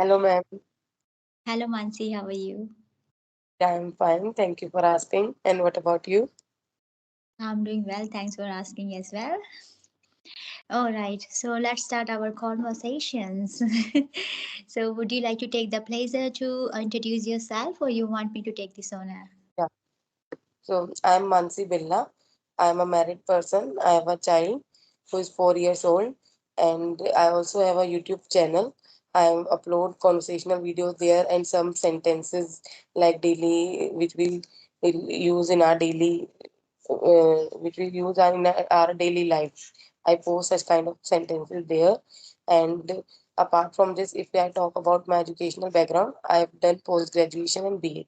Hello, ma'am. Hello, Mansi. How are you? I'm fine. Thank you for asking. And what about you? I'm doing well. Thanks for asking as well. All right. So let's start our conversations. So, would you like to take the pleasure to introduce yourself, or you want me to take this honor? Yeah. So I'm Mansi Billa. I'm a married person. I have a child who is 4 years old, and I also have a YouTube channel. I upload conversational videos there and some sentences like daily, which we will use in our daily, which we use in our daily life. I post such kind of sentences there, and apart from this, if I talk about my educational background, I've done post graduation and BA.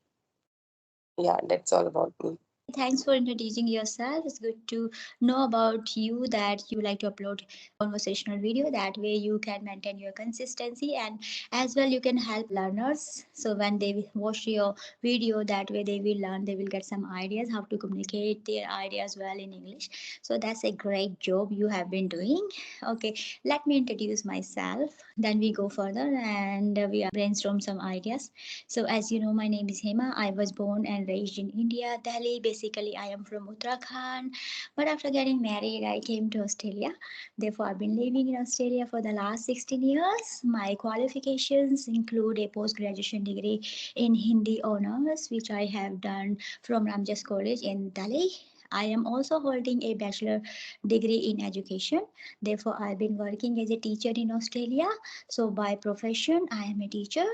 Yeah, that's all about me. Thanks for introducing yourself. It's good to know about you that you like to upload conversational video. That way you can maintain your consistency, and as well you can help learners. So when they watch your video, that way they will learn, they will get some ideas how to communicate their ideas well in English. So that's a great job you have been doing. Okay, let me introduce myself. Then we go further and we brainstorm some ideas. So, as you know, my name is Hema. I was born and raised in India, Delhi. Basically, I am from Uttarakhand. But after getting married, I came to Australia. Therefore, I've been living in Australia for the last 16 years. My qualifications include a post graduation degree in Hindi honors, which I have done from Ramjas College in Delhi. I am also holding a bachelor degree in education. Therefore, I've been working as a teacher in Australia. So, by profession, I am a teacher.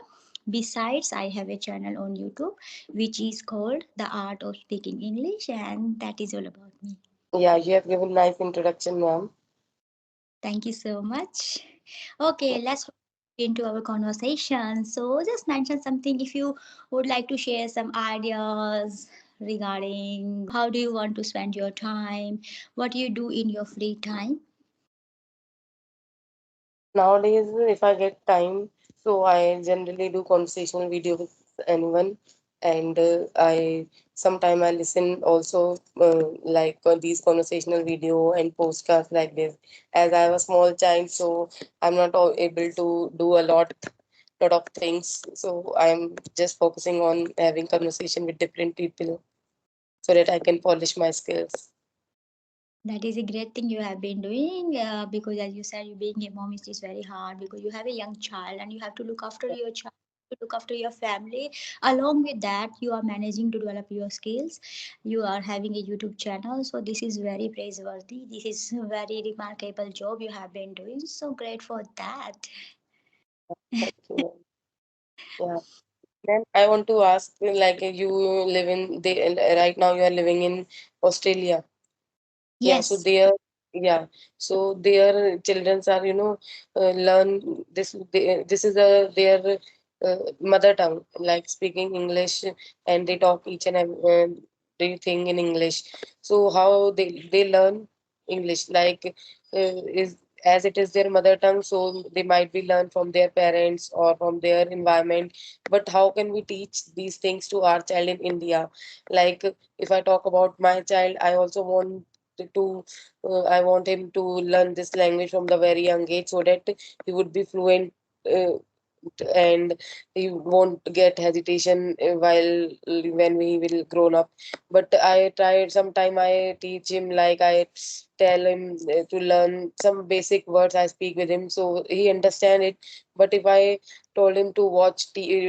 Besides, I have a channel on YouTube which is called The Art of Speaking English, and that is all about me. Yeah, you have given nice introduction, ma'am. Thank you so much. Okay, let's into our conversation. So, just mention something if you would like to share some ideas regarding how do you want to spend your time, what you do in your free time. Nowadays, if I get time, so I generally do conversational video with anyone, and I sometime I listen also these conversational video and postcards like this. As I have a small child, so I'm not able to do a lot of things. So I'm just focusing on having conversation with different people so that I can polish my skills. That is a great thing you have been doing because, as you said, you being a mom is very hard because you have a young child and you have to look after your child, to look after your family. Along with that, you are managing to develop your skills. You are having a YouTube channel, so this is very praiseworthy. This is a very remarkable job you have been doing. So great for that. Thank you, ma'am. Yeah. Then I want to ask, like you live in right now you are living in Australia. Yeah, so Yes. yeah, so their childrens are, learn this is their mother tongue, like speaking English, and they talk each and everything in English. So how they learn English, like is as it is their mother tongue, so they might be learned from their parents or from their environment. But how can we teach these things to our child in India? Like if I talk about my child, I also want to I want him to learn this language from the very young age so that he would be fluent, uh, and he won't get hesitation while when he will grown up. But I tried sometime I teach him, like I tell him to learn some basic words. I speak with him so he understand it. But if I told him to watch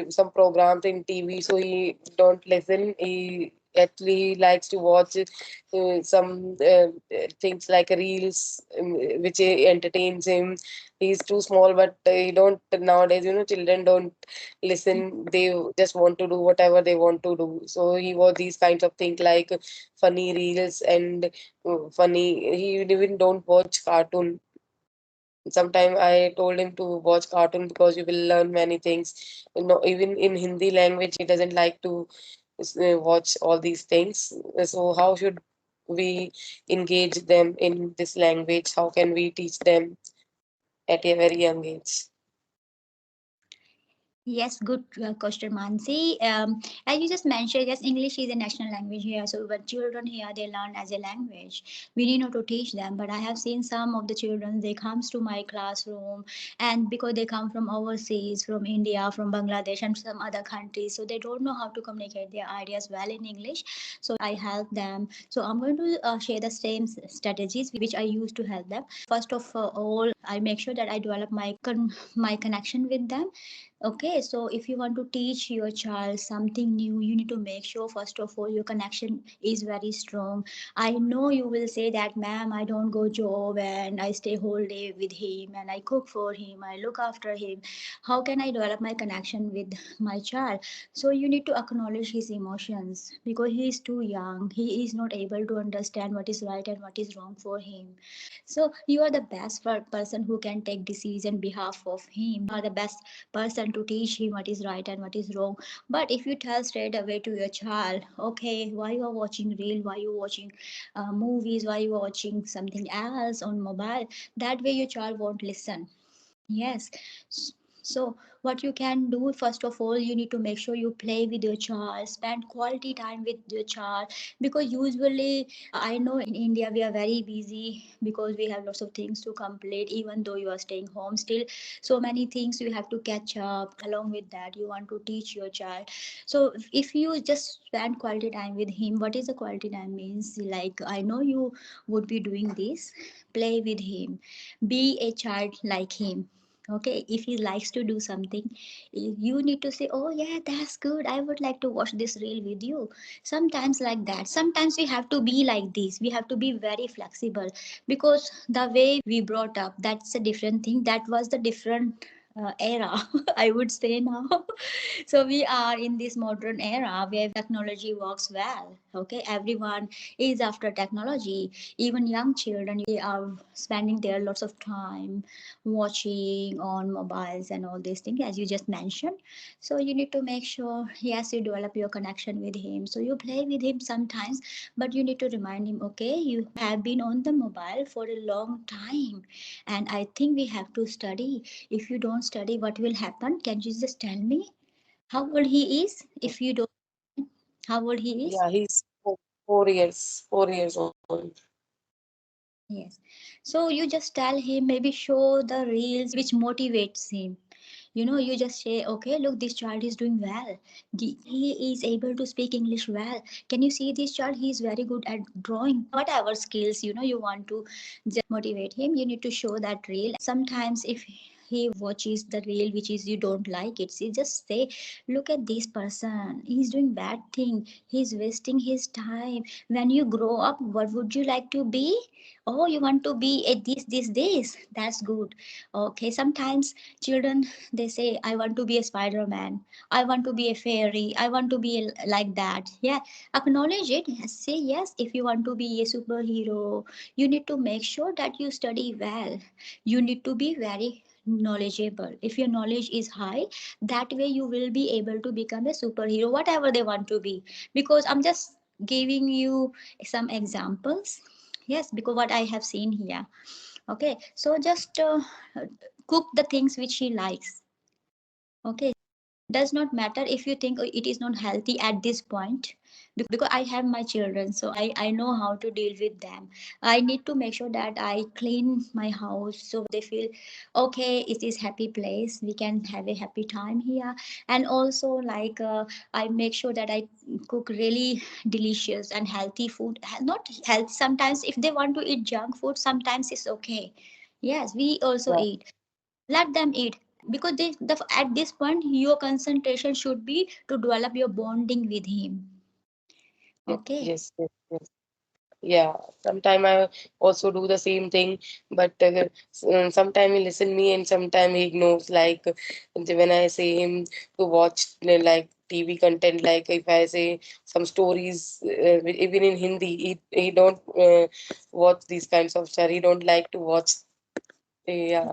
some programs in TV, so he don't listen. He actually likes to watch some things like reels, which entertains him. He's too small, but he don't nowadays. Children don't listen. They just want to do whatever they want to do. So he was these kinds of things like funny reels and funny. He even don't watch cartoon. Sometime I told him to watch cartoon because you will learn many things. Even in Hindi language, he doesn't like to watch all these things. So how should we engage them in this language? How can we teach them at a very young age? Yes, good question, Mansi. As you just mentioned, yes, English is a national language here. So when children here, they learn as a language. We need not to teach them. But I have seen some of the children, they comes to my classroom, and because they come from overseas, from India, from Bangladesh, and some other countries, so they don't know how to communicate their ideas well in English. So I help them. So I'm going to share the same strategies which I use to help them. First of all, I make sure that I develop my connection with them. Okay, so if you want to teach your child something new, you need to make sure, first of all, your connection is very strong. I know you will say that, ma'am, I don't go job and I stay whole day with him and I cook for him, I look after him. How can I develop my connection with my child? So you need to acknowledge his emotions because he is too young. He is not able to understand what is right and what is wrong for him. So you are the best person who can take decision behalf of him. You are the best person to teach him what is right and what is wrong. But if you tell straight away to your child, okay, why you are watching reel, why you watching movies, why you are watching something else on mobile, that way your child won't listen. Yes. S- So, what you can do, first of all, you need to make sure you play with your child, spend quality time with your child. Because usually, I know in India we are very busy because we have lots of things to complete, even though you are staying home. Still, so many things you have to catch up. Along with that, you want to teach your child. So, if you just spend quality time with him, what is the quality time means? Like, I know you would be doing this, play with him, be a child like him. Okay, if he likes to do something, you need to say, oh yeah, that's good, I would like to watch this reel with you. Sometimes like that, sometimes we have to be like this, we have to be very flexible because the way we brought up, that's a different thing, that was the different era. I would say now. So we are in this modern era where technology works well. Okay, everyone is after technology. Even young children, they are spending their lots of time watching on mobiles and all these things, as you just mentioned. So you need to make sure, yes, you develop your connection with him. So you play with him sometimes, but you need to remind him, okay, you have been on the mobile for a long time, and I think we have to study. If you don't study, what will happen? Can you just tell me how old he is? If you don't, how old he is? Yeah, he's 4 years, 4 years old. Yes. So you just tell him, maybe show the reels which motivates him. You know, you just say, okay, look, this child is doing well. He is able to speak English well. Can you see this child? He is very good at drawing. Whatever skills, you want to just motivate him, you need to show that reel. Sometimes if he watches the reel which is you don't like it, so you just say, look at this person, he's doing bad thing, he's wasting his time. When you grow up, what would you like to be? Oh, you want to be a this, that's good. Okay, sometimes children, they say, I want to be a Spider-Man, I want to be a fairy, I want to be like that. Yeah, acknowledge it. Say yes. If you want to be a superhero, you need to make sure that you study well. You need to be very knowledgeable. If your knowledge is high, that way you will be able to become a superhero, whatever they want to be. Because I'm just giving you some examples. Yes, because what I have seen here. Okay, so just cook the things which he likes. Okay, does not matter if you think, "Oh, it is not healthy at this point." Because I have my children, so I know how to deal with them. I need to make sure that I clean my house so they feel okay, it is happy place, we can have a happy time here. And also, like, I make sure that I cook really delicious and healthy food. Not health, sometimes if they want to eat junk food, sometimes it's okay. Yes, we also Yeah, eat, let them eat. Because at this point your concentration should be to develop your bonding with him. yes, Okay. yes, yes, yes. Yeah, sometime I also do the same thing, but sometime he listen me and sometime he ignores. Like when I say him to watch like TV content, like if I say some stories, even in Hindi, he don't watch these kinds of stuff. He don't like to watch. Yeah,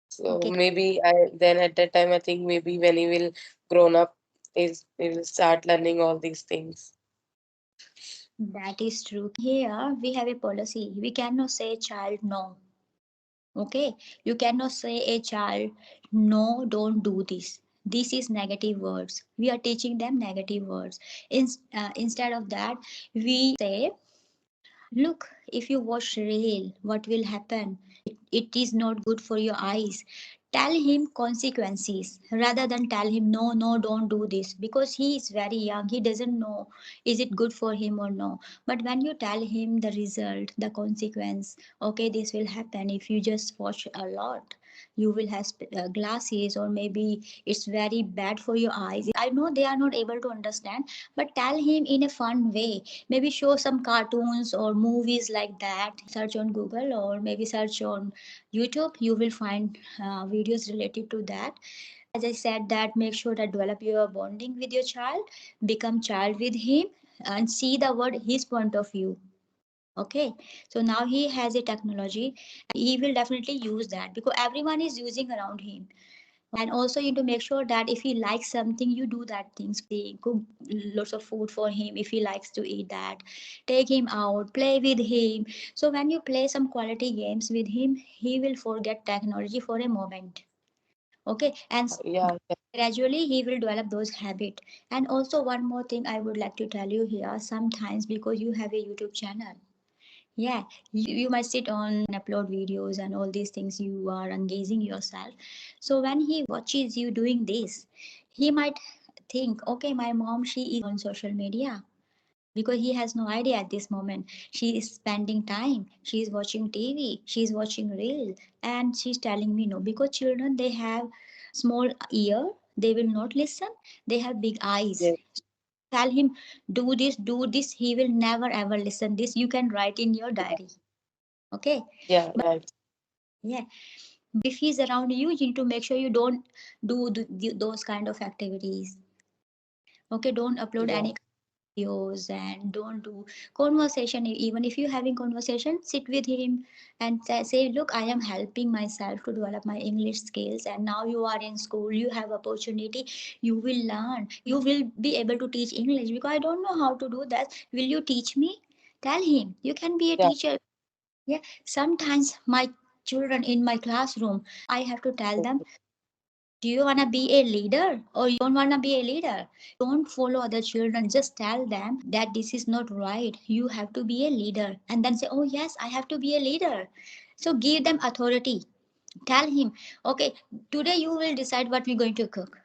so Okay, maybe I then at that time I think maybe when he will grown up, he will start learning all these things. that is true. Here we have a policy, we cannot say child no. Okay, you cannot say a child no, don't do this. This is negative words. We are teaching them negative words. Instead of that, we say, look, if you watch reel, what will happen? It is not good for your eyes. Tell him consequences rather than tell him, no, no, don't do this, because he is very young. He doesn't know is it good for him or no. But when you tell him the result, the consequence, okay, this will happen if you just watch a lot. You will have glasses, or maybe it's very bad for your eyes. I know they are not able to understand, but tell him in a fun way. Maybe show some cartoons or movies like that. Search on Google or maybe search on YouTube. You will find videos related to that. As I said, that make sure that develop your bonding with your child, become child with him, and see the world his point of view. Okay, so now he has a technology, he will definitely use that because everyone is using around him. And also you need to make sure that if he likes something, you do that things. Cook lots of food for him if he likes to eat that. Take him out, play with him. So when you play some quality games with him, he will forget technology for a moment. Okay, and Yeah, gradually he will develop those habits. And also one more thing I would like to tell you here, sometimes because you have a YouTube channel, yeah, you might sit on upload videos and all these things, you are engaging yourself. So when he watches you doing this, he might think, okay, my mom, she is on social media, because he has no idea at this moment. She is spending time, she is watching TV, she is watching reel, and she's telling me no. Because children, they have small ear, they will not listen, they have big eyes. yeah, Tell him, do this, he will never ever listen. This you can write in your yeah, diary. Okay, yeah, right. yeah. But if he's around you, you need to make sure you don't do those kind of activities. Okay, don't upload Yeah, any videos and don't do conversation. Even if you're having conversation, sit with him and say, look, I am helping myself to develop my English skills, and now you are in school, you have opportunity, you will learn, you will be able to teach English, because I don't know how to do that. Will you teach me? Tell him you can be a yeah, teacher. Yeah, sometimes my children in my classroom, I have to tell them, do you want to be a leader or you don't want to be a leader? Don't follow other children. Just tell them that this is not right. You have to be a leader. And then say, oh, yes, I have to be a leader. So give them authority. Tell him, okay, today you will decide what we're going to cook.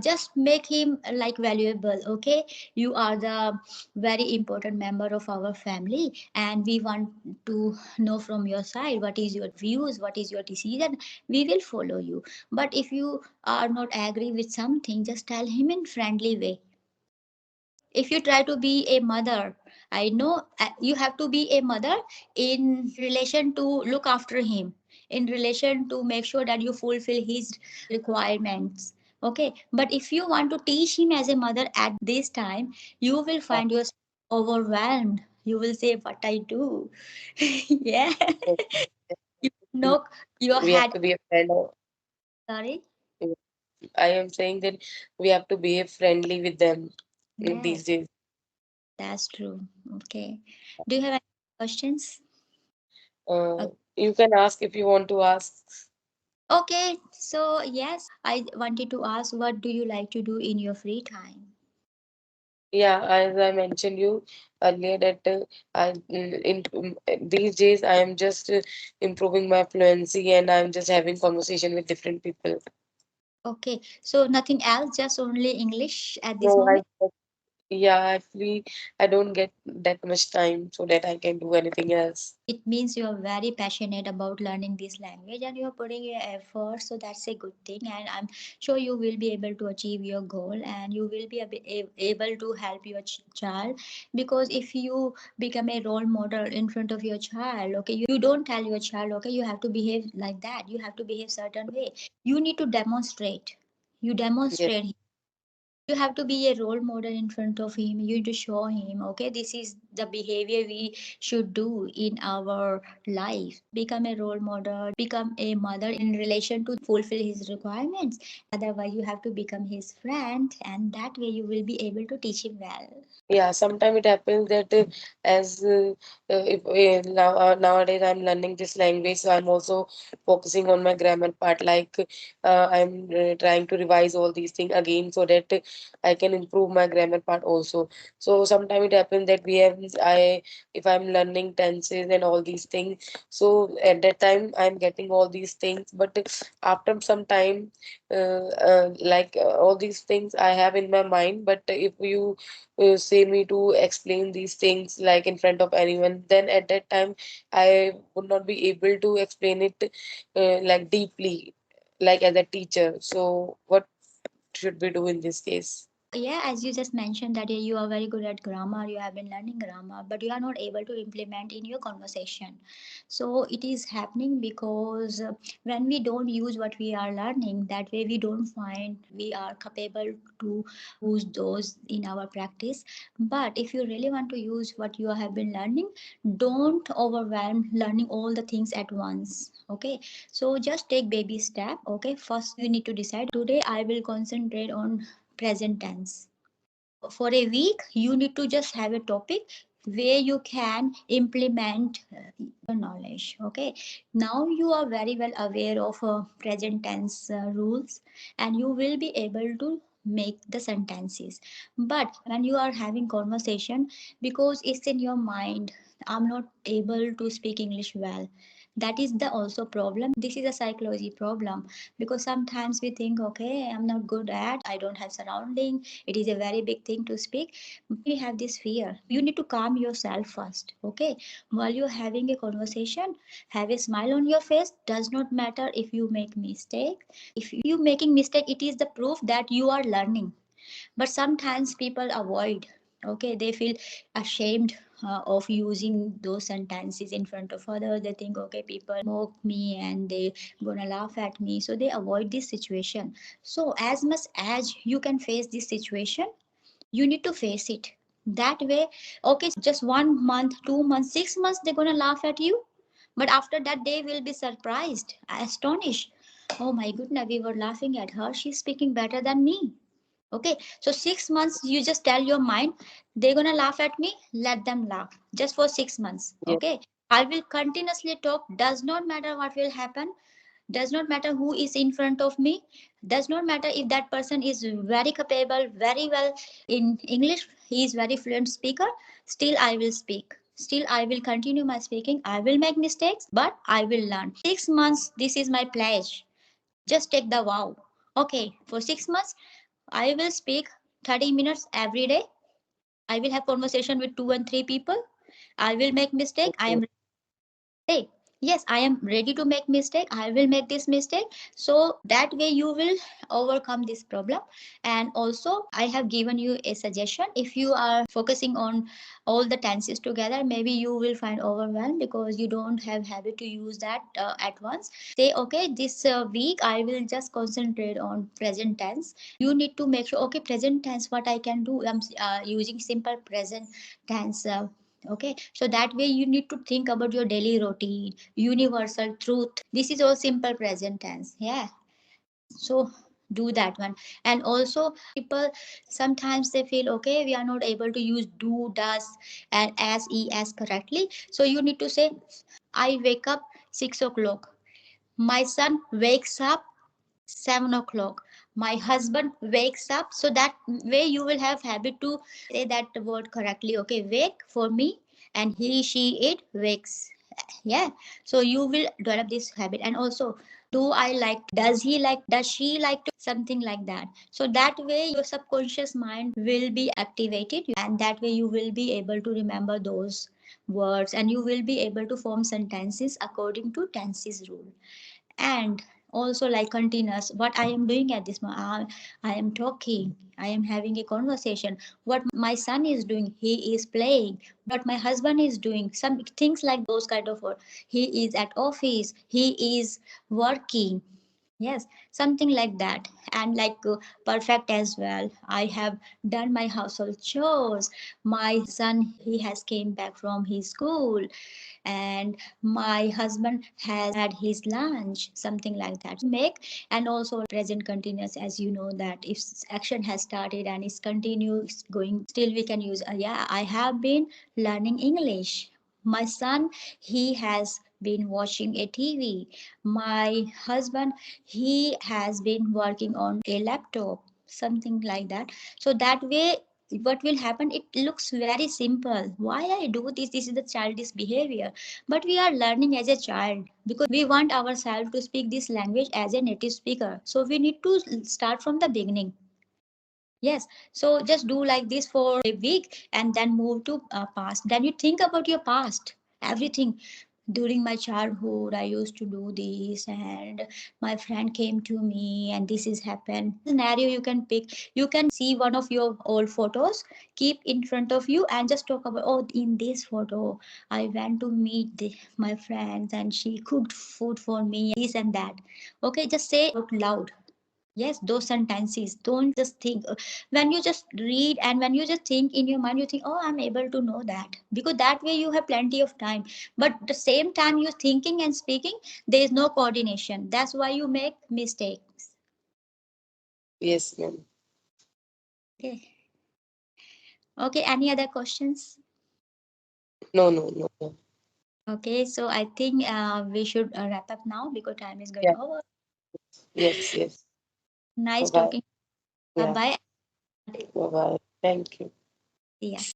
Just make him like valuable. Okay, you are the very important member of our family, and we want to know from your side what is your views, what is your decision. We will follow you. But if you are not agree with something, just tell him in friendly way. If you try to be a mother, I know you have to be a mother in relation to look after him, in relation to make sure that you fulfill his requirements. Okay, but if you want to teach him as a mother at this time, you will yeah. find yourself overwhelmed. You will say, what I do? Yeah. You know your We have head. to be a friend. Sorry. I am saying that we have to be friendly with them Yes, these days. that's true. Okay, do you have any questions? Uh, you can ask if you want to ask. Okay, so yes, I wanted to ask, what do you like to do in your free time? Yeah, as I mentioned you earlier that these days I am just improving my fluency and I'm just having conversation with different people. Okay, so nothing else, just only English at this No, moment? yeah, actually I don't get that much time so that I can do anything else. It means you are very passionate about learning this language and you are putting your effort, so that's a good thing. And I'm sure you will be able to achieve your goal and you will be able to help your child. Because if you become a role model in front of your child, okay, you don't tell your child, okay, you have to behave like that, you have to behave certain way. You need to demonstrate. You Yes, demonstrate. You have to be a role model in front of him. You need to show him, okay, this is the behavior we should do in our life. Become a role model, become a mother in relation to fulfill his requirements. Otherwise, you have to become his friend, and that way you will be able to teach him well. Yeah, sometimes it happens that as if nowadays I'm learning this language, so I'm also focusing on my grammar part. Like I'm trying to revise all these things again so that I can improve my grammar part also. So sometimes it happens that we have I if I'm learning tenses and all these things, so at that time I'm getting all these things, but after some time, all these things I have in my mind, but if you say me to explain these things like in front of anyone, then at that time I would not be able to explain it like deeply, like as a teacher. So what should we do in this case? Yeah, as you just mentioned that you are very good at grammar, you have been learning grammar, but you are not able to implement in your conversation. So it is happening because when we don't use what we are learning, that way we don't find we are capable to use those in our practice. But if you really want to use what you have been learning, don't overwhelm learning all the things at once. Okay, so just take baby step. Okay, first you need to decide today I will concentrate on present tense. So for a week, you need to just have a topic where you can implement your knowledge. Okay. Now you are very well aware of present tense rules, and you will be able to make the sentences. But when you are having conversation, because it's in your mind, I'm not able to speak English well. That is the also problem. This is a psychology problem, because sometimes we think, okay, I'm not good at, I don't have surrounding, it is a very big thing to speak. We have this fear. You need to calm yourself first. Okay, while you're having a conversation, have a smile on your face. Does not matter if you make mistake. If you making mistake, it is the proof that you are learning. But sometimes people avoid. Okay, they feel ashamed of using those sentences in front of others. They think, okay, people mock me and they gonna laugh at me, so they avoid this situation. So as much as you can face this situation, you need to face it. That way, okay, just 1 month, 2 months, 6 months, they're gonna laugh at you, but after that they will be surprised, astonished. Oh my goodness, we were laughing at her, she's speaking better than me. Okay, so 6 months you just tell your mind, they're gonna laugh at me, let them laugh just for 6 months. Yeah. Okay, I will continuously talk, does not matter what will happen, does not matter who is in front of me, does not matter if that person is very capable, very well in English, he is very fluent speaker, still I will speak, still I will continue my speaking, I will make mistakes, but I will learn. 6 months, this is my pledge. Just take the vow. Okay, for 6 months I will speak 30 minutes every day. I will have conversation with two and three people. I will make mistake. I Okay. am mistake. Yes, I am ready to make mistake. I will make this mistake. So that way you will overcome this problem. And also I have given you a suggestion. If you are focusing on all the tenses together, maybe you will find overwhelmed because you don't have habit to use that at once. Say, okay, this week I will just concentrate on present tense. You need to make sure, okay, present tense, what I can do. I'm using simple present tense. Okay, so that way you need to think about your daily routine, universal truth. This is all simple present tense. Yeah, so do that one. And also people sometimes they feel, okay, we are not able to use do, does, and as correctly. So you need to say, I wake up 6 o'clock. My son wakes up 7 o'clock. My husband wakes up. So that way you will have habit to say that word correctly. Okay, wake for me, and he, she, it wakes. Yeah. So you will develop this habit. And also, do I like, does he like, does she like to, something like that. So that way your subconscious mind will be activated, and that way you will be able to remember those words, and you will be able to form sentences according to tenses rule. And also like continuous, what I am doing at this moment, I am talking, I am having a conversation. What my son is doing, he is playing. What my husband is doing, some things like those kind of work. He is at office, he is working. Yes, something like that. And like perfect as well. I have done my household chores. My son, he has came back from his school, and my husband has had his lunch, something like that. Make, and also present continuous, as you know that if action has started and is continues going, still we can use yeah, I have been learning English. My son, he has been watching a TV. My husband, he has been working on a laptop, something like that. So that way what will happen, it looks very simple. Why I do this? This is the childish behavior, but we are learning as a child because we want ourselves to speak this language as a native speaker, so we need to start from the beginning. Yes, so just do like this for a week and then move to past. Then you think about your past, everything. During my childhood, I used to do this, and my friend came to me, and this is happened. Scenario you can pick. You can see one of your old photos, keep in front of you, and just talk about, oh, in this photo, I went to meet my friends, and she cooked food for me, this and that. Okay, just say out loud. Yes, those sentences. Don't just think. When you just read and when you just think in your mind, you think, oh, I'm able to know that. Because that way you have plenty of time. But the same time you're thinking and speaking, there is no coordination. That's why you make mistakes. Yes, ma'am. Okay. Okay, any other questions? No, no, no, no. Okay, so I think we should wrap up now because time is going Yeah. over. Yes, yes. Bye Nice bye. talking. Bye Yeah. bye. Bye bye. Thank you. Yeah.